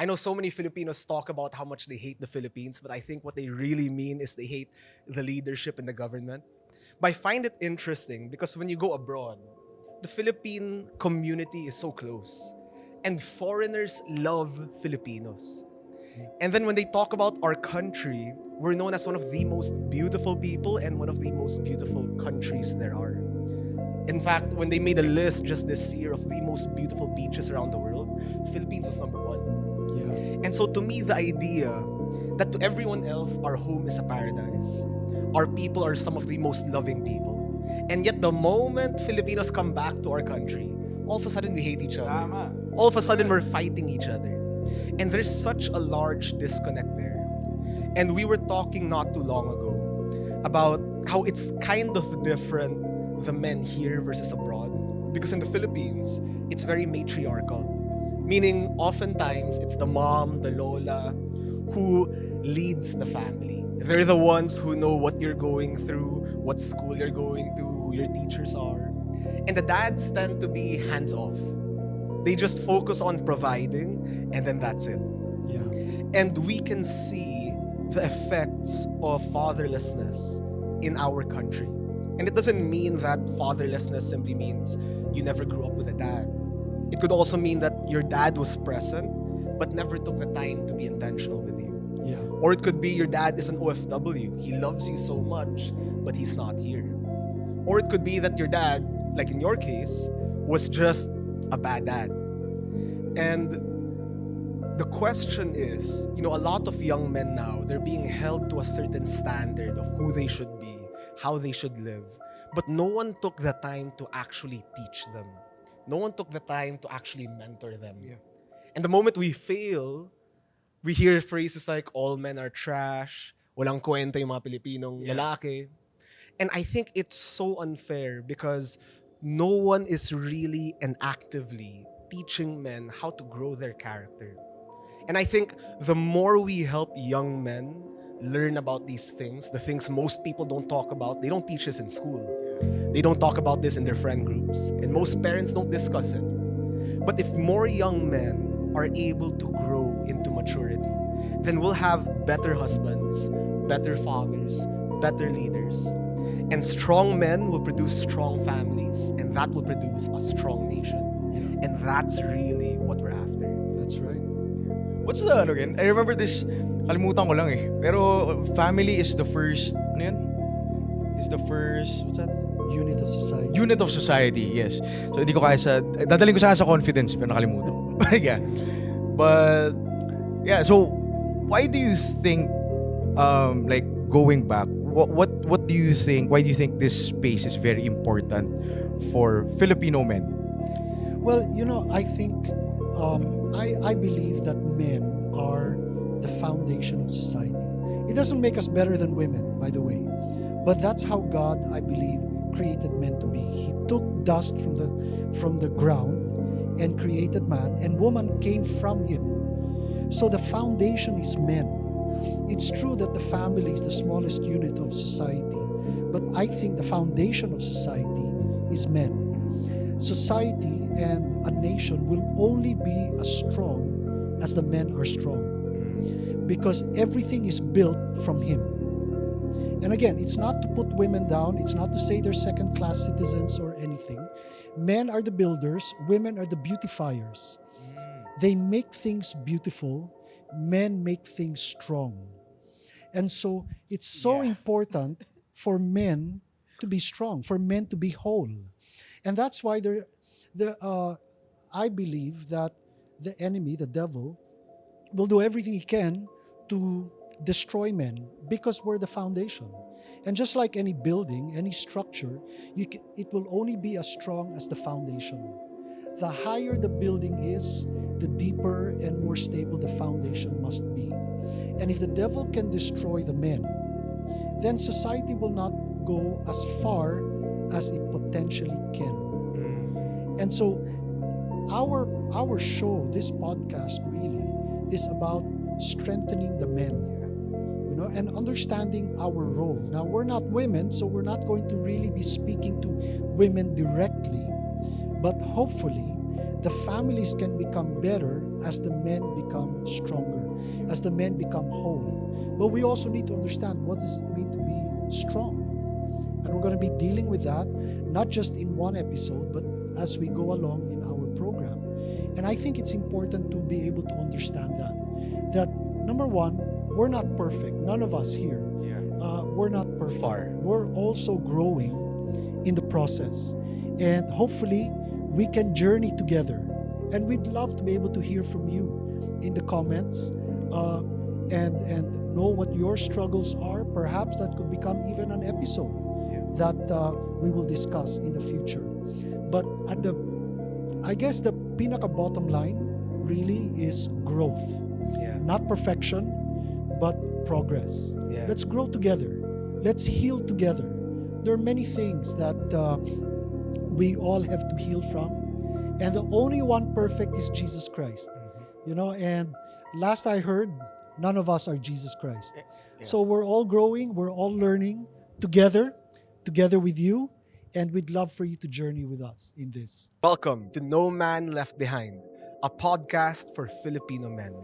I know so many Filipinos talk about how much they hate the Philippines, but I think what they really mean is they hate the leadership and the government. But I find it interesting because when you go abroad, the Philippine community is so close. And foreigners love Filipinos. And then when they talk about our country, we're known as one of the most beautiful people and one of the most beautiful countries there are. In fact, when they made a list just this year of the most beautiful beaches around the world, Philippines was number one. Yeah. And so to me, the idea that to everyone else, our home is a paradise. Our people are some of the most loving people. And yet the moment Filipinos come back to our country, all of a sudden we hate each other. Tama. All of a sudden we're fighting each other. And there's such a large disconnect there. And we were talking not too long ago about how it's kind of different, the men here versus abroad. Because in the Philippines, it's very matriarchal. Meaning, oftentimes, it's the mom, the lola, who leads the family. They're the ones who know what you're going through, what school you're going to, who your teachers are. And the dads tend to be hands off. They just focus on providing, and then that's it. Yeah. And we can see the effects of fatherlessness in our country. And it doesn't mean that fatherlessness simply means you never grew up with a dad. It could also mean that your dad was present, but never took the time to be intentional with you. Yeah. Or it could be your dad is an OFW. He loves you so much, but he's not here. Or it could be that your dad, like in your case, was just a bad dad. And the question is, a lot of young men now, they're being held to a certain standard of who they should be, how they should live. But no one took the time to actually teach them. No one took the time to actually mentor them. Yeah. And the moment we fail, we hear phrases like, all men are trash, walang kwenta yung mga Pilipinong lalaki. And I think it's so unfair because no one is really and actively teaching men how to grow their character. And I think the more we help young men learn about these things, the things most people don't talk about, they don't teach this in school. They don't talk about this in their friend groups. And most parents don't discuss it. But if more young men are able to grow into maturity, then we'll have better husbands, better fathers, better leaders. And strong men will produce strong families, and that will produce a strong nation. Yeah. And that's really what we're after. That's right. What's the ano again? I remember this, kalimutan ko lang eh. Pero family is the first, ano yun? Is the first, what's that? Unit of society. Unit of society, yes. So hindi ko kaya dadaling ko sana sa confidence, pero nakalimutan ko. Yeah. But, yeah, so, why do you think, like, going back, what do you think, why do you think this space is very important for Filipino men? Well, I think I believe that men are the foundation of society. It doesn't make us better than women, by the way, but that's how God, I believe, created men to be. He took dust from the ground and created man, and woman came from him. So the foundation is men. It's true that the family is the smallest unit of society, but I think the foundation of society is men. Society and a nation will only be as strong as the men are strong, because everything is built from him. And again, it's not to put women down, it's not to say they're second-class citizens or anything. Men are the builders, women are the beautifiers. They make things beautiful, men make things strong. And so it's so important for men to be strong, for men to be whole. And that's why I believe that the enemy, the devil, will do everything he can to destroy men because we're the foundation. And just like any building, any structure, it will only be as strong as the foundation. The higher the building is, the deeper and more stable the foundation must be. And if the devil can destroy the men, then society will not go as far as it potentially can. And so our show, this podcast really is about strengthening the men, and understanding our role. Now, we're not women, so we're not going to really be speaking to women directly, but hopefully the families can become better as the men become stronger, as the men become whole. But we also need to understand, what does it mean to be strong? And we're going to be dealing with that, not just in one episode, but as we go along in our program. And I think it's important to be able to understand that number one, we're not perfect. None of us here. We're not perfect. Far. We're also growing in the process. And hopefully, we can journey together. And we'd love to be able to hear from you in the comments and know what your struggles are. Perhaps that could become even an episode that we will discuss in the future. But I guess the pinaka bottom line really is growth. Not perfection, but progress. Let's grow together. Let's heal together. There are many things that we all have to heal from. And the only one perfect is Jesus Christ. You know, and last I heard, none of us are Jesus Christ. So we're all growing, we're all learning together with you, and we'd love for you to journey with us in this. Welcome to No Man Left Behind, a podcast for Filipino men.